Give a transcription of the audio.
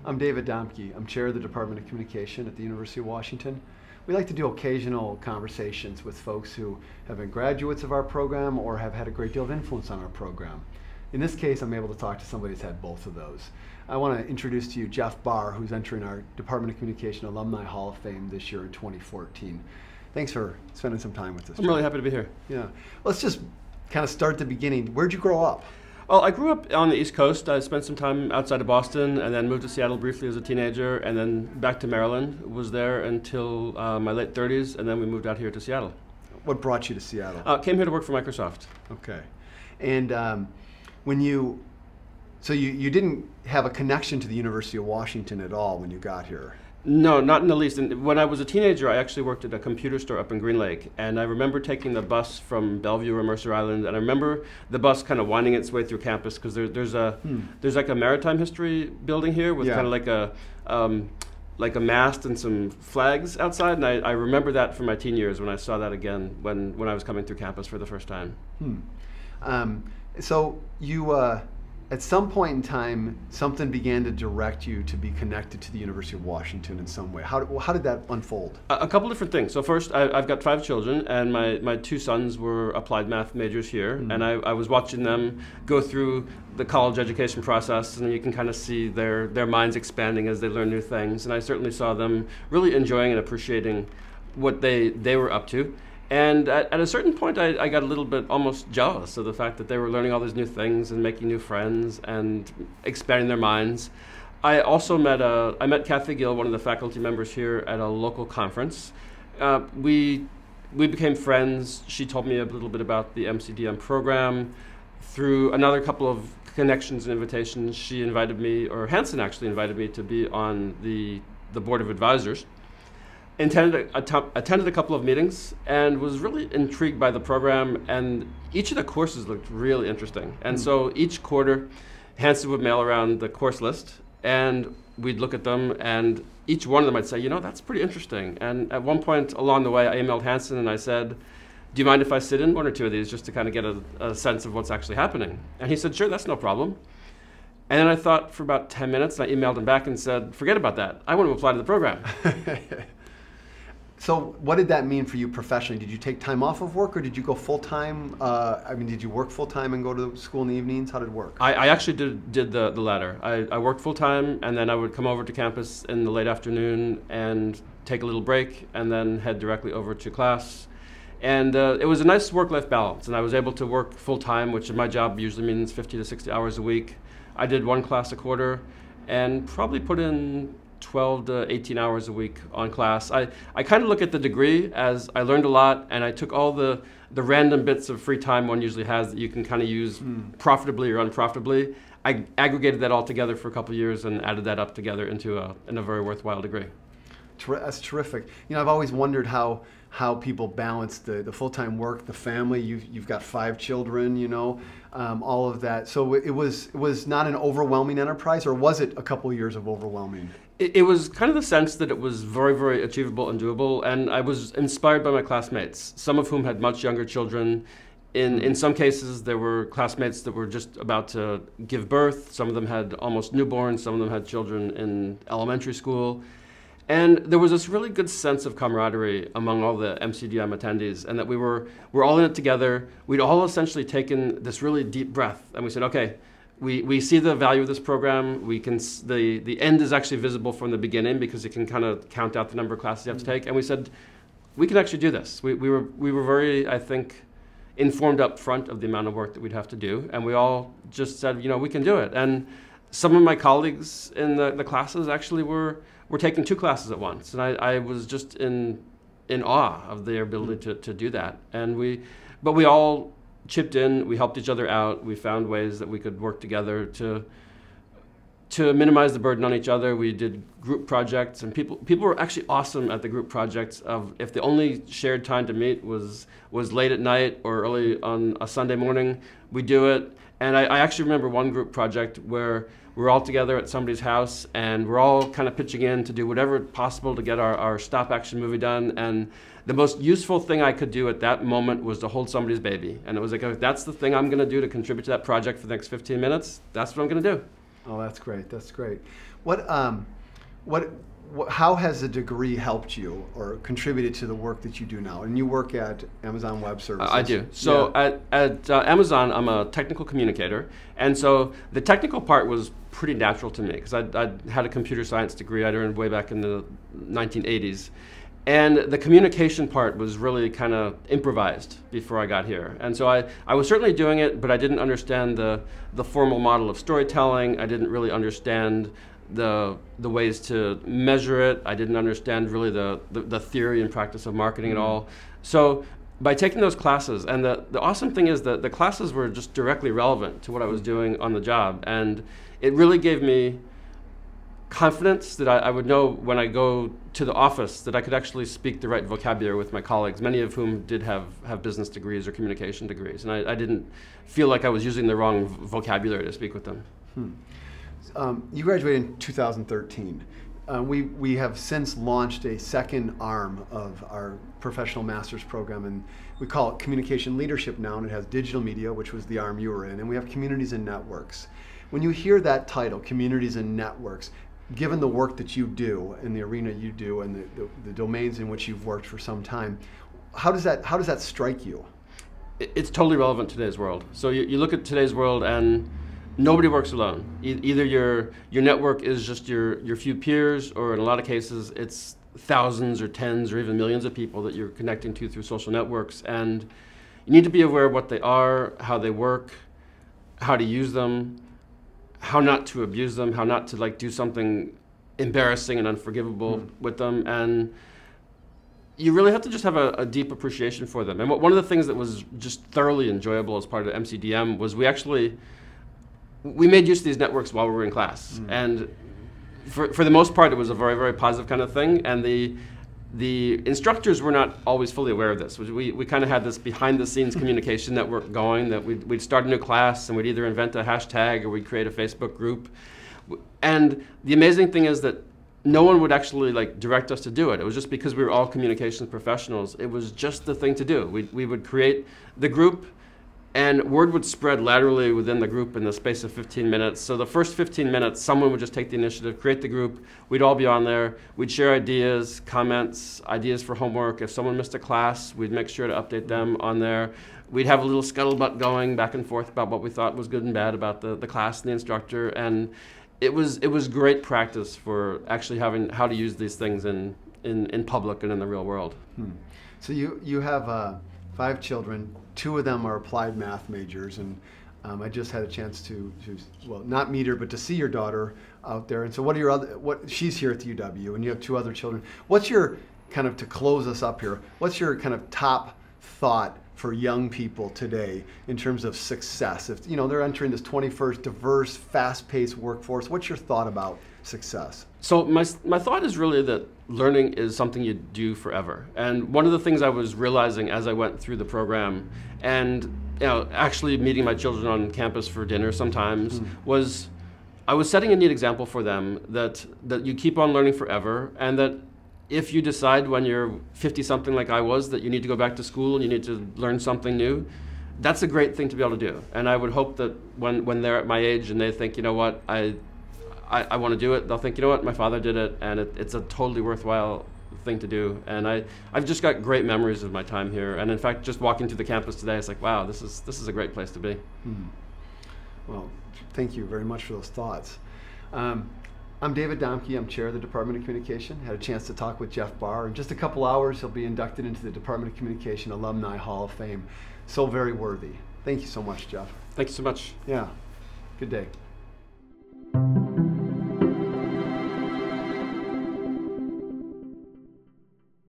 I'm David Domke. I'm chair of the Department of Communication at the University of Washington. We like to do occasional conversations with folks who have been graduates of our program or have had a great deal of influence on our program. In this case, I'm able to talk to somebody who's had both of those. I want to introduce to you Jeff Barr, who's entering our Department of Communication Alumni Hall of Fame this year in 2014. Thanks for spending some time with us. I'm really happy to be here. Yeah. Let's just kind of start at the beginning. Where'd you grow up? Well, I grew up on the East Coast. I spent some time outside of Boston and then moved to Seattle briefly as a teenager and then back to Maryland. Was there until my late 30s, and then we moved out here to Seattle. What brought you to Seattle? Came here to work for Microsoft. Okay. And when you didn't have a connection to the University of Washington at all when you got here? No, not in the least. And when I was a teenager, I actually worked at a computer store up in Green Lake, and I remember taking the bus from Bellevue or Mercer Island, and I remember the bus kind of winding its way through campus because there's like a maritime history building here with kind of like a mast and some flags outside, and I remember that from my teen years when I saw that again when I was coming through campus for the first time. So you. At some point in time, something began to direct you to be connected to the University of Washington in some way. How did that unfold? A couple different things. So first, I've got 5 children, and my 2 sons were applied math majors here, and I was watching them go through the college education process, and you can kind of see their minds expanding as they learn new things. And I certainly saw them really enjoying and appreciating what they were up to. And at a certain point, I got a little bit almost jealous of the fact that they were learning all these new things and making new friends and expanding their minds. I also met Kathy Gill, one of the faculty members here, at a local conference. We became friends. She told me a little bit about the MCDM program. Through another couple of connections and invitations, she invited me, or Hanson actually invited me, to be on the board of advisors. Attended a couple of meetings and was really intrigued by the program, and each of the courses looked really interesting. And so each quarter, Hanson would mail around the course list, and we'd look at them, and each one of them I'd say, you know, that's pretty interesting. And at one point along the way, I emailed Hanson and I said, do you mind if I sit in 1 or 2 of these just to kind of get a sense of what's actually happening? And he said, sure, that's no problem. And then I thought for about 10 minutes, and I emailed him back and said, forget about that. I want to apply to the program. So what did that mean for you professionally? Did you take time off of work, or did you go full-time? Did you work full-time and go to school in the evenings? How did it work? I actually did the latter. I worked full-time, and then I would come over to campus in the late afternoon and take a little break, and then head directly over to class. And it was a nice work-life balance, and I was able to work full-time, which in my job usually means 50 to 60 hours a week. I did 1 class a quarter, and probably put in 12 to 18 hours a week on class. I kind of look at the degree as I learned a lot, and I took all the random bits of free time one usually has that you can kind of use profitably or unprofitably. I aggregated that all together for a couple of years and added that up together into a very worthwhile degree. That's terrific. You know, I've always wondered how people balance the full-time work, the family. You've got 5 children, you know, all of that. So it was not an overwhelming enterprise, or was it a couple of years of overwhelming? It was kind of the sense that it was very, very achievable and doable, and I was inspired by my classmates, some of whom had much younger children. In some cases, there were classmates that were just about to give birth. Some of them had almost newborns. Some of them had children in elementary school. And there was this really good sense of camaraderie among all the MCDM attendees, and that we're all in it together. We'd all essentially taken this really deep breath, and we said, okay, we see the value of this program. We can the end is actually visible from the beginning because you can kind of count out the number of classes you have to take. And we said, we can actually do this. We were very, I think, informed up front of the amount of work that we'd have to do, and we all just said, you know, we can do it. And some of my colleagues in the classes actually were taking 2 classes at once, and I was just in awe of their ability to do that. But we all chipped in, we helped each other out, we found ways that we could work together to minimize the burden on each other. We did group projects, and people were actually awesome at the group projects. Of if the only shared time to meet was late at night or early on a Sunday morning, we do it. And I actually remember one group project where we're all together at somebody's house, and we're all kind of pitching in to do whatever possible to get our stop action movie done. And the most useful thing I could do at that moment was to hold somebody's baby. And it was like, oh, that's the thing I'm going to do to contribute to that project for the next 15 minutes. That's what I'm going to do. Oh, that's great. That's great. What, what, how has the degree helped you or contributed to the work that you do now? And you work at Amazon Web Services. I do. So at Amazon, I'm a technical communicator. And so the technical part was pretty natural to me because I had a computer science degree I'd earned way back in the 1980s. And the communication part was really kind of improvised before I got here. And so I was certainly doing it, but I didn't understand the formal model of storytelling. I didn't really understand the ways to measure it. I didn't understand really the theory and practice of marketing at all. So by taking those classes, and the awesome thing is that the classes were just directly relevant to what I was doing on the job. And it really gave me confidence that I would know when I go to the office that I could actually speak the right vocabulary with my colleagues, many of whom did have business degrees or communication degrees. And I didn't feel like I was using the wrong vocabulary to speak with them. You graduated in 2013. We have since launched a second arm of our professional master's program, and we call it Communication Leadership now, and it has digital media, which was the arm you were in, and we have communities and networks. When you hear that title, communities and networks, given the work that you do in the arena you do and the domains in which you've worked for some time, how does that strike you? It's totally relevant to today's world. So you look at today's world and nobody works alone. Either your network is just your few peers, or in a lot of cases it's thousands or tens or even millions of people that you're connecting to through social networks. And you need to be aware of what they are, how they work, how to use them, how not to abuse them, how not to do something embarrassing and unforgivable with them. And you really have to just have a deep appreciation for them. And one of the things that was just thoroughly enjoyable as part of MCDM was we made use of these networks while we were in class. And for the most part, it was a very, very positive kind of thing. And the instructors were not always fully aware of this. We kind of had this behind-the-scenes communication network going, that we'd start a new class and we'd either invent a hashtag or we'd create a Facebook group. And the amazing thing is that no one would actually direct us to do it. It was just because we were all communications professionals. It was just the thing to do. We would create the group, and word would spread laterally within the group in the space of 15 minutes. So the first 15 minutes, someone would just take the initiative, create the group. We'd all be on there. We'd share ideas, comments, ideas for homework. If someone missed a class, we'd make sure to update them on there. We'd have a little scuttlebutt going back and forth about what we thought was good and bad about the class and the instructor. And it was great practice for actually having how to use these things in public and in the real world. So you have 5 children. 2 of them are applied math majors, and I just had a chance to well, not meet her, but to see your daughter out there. And so she's here at the UW, and you have 2 other children. What's your to close us up here, what's your top thought for young people today in terms of success? If they're entering this 21st diverse, fast-paced workforce, what's your thought about success? So my thought is really that learning is something you do forever. And one of the things I was realizing as I went through the program, and actually meeting my children on campus for dinner sometimes, was I was setting a neat example for them that you keep on learning forever, and that if you decide when you're 50-something like I was that you need to go back to school and you need to learn something new, that's a great thing to be able to do. And I would hope that when they're at my age and they think, you know what, I want to do it, they'll think, you know what, my father did it, and it's a totally worthwhile thing to do. And I've just got great memories of my time here. And in fact, just walking to the campus today, it's like, wow, this is a great place to be. Well, thank you very much for those thoughts. I'm David Domke. I'm chair of the Department of Communication. Had a chance to talk with Jeff Barr. In just a couple hours, he'll be inducted into the Department of Communication Alumni Hall of Fame. So very worthy. Thank you so much, Jeff. Thank you so much. Yeah. Good day.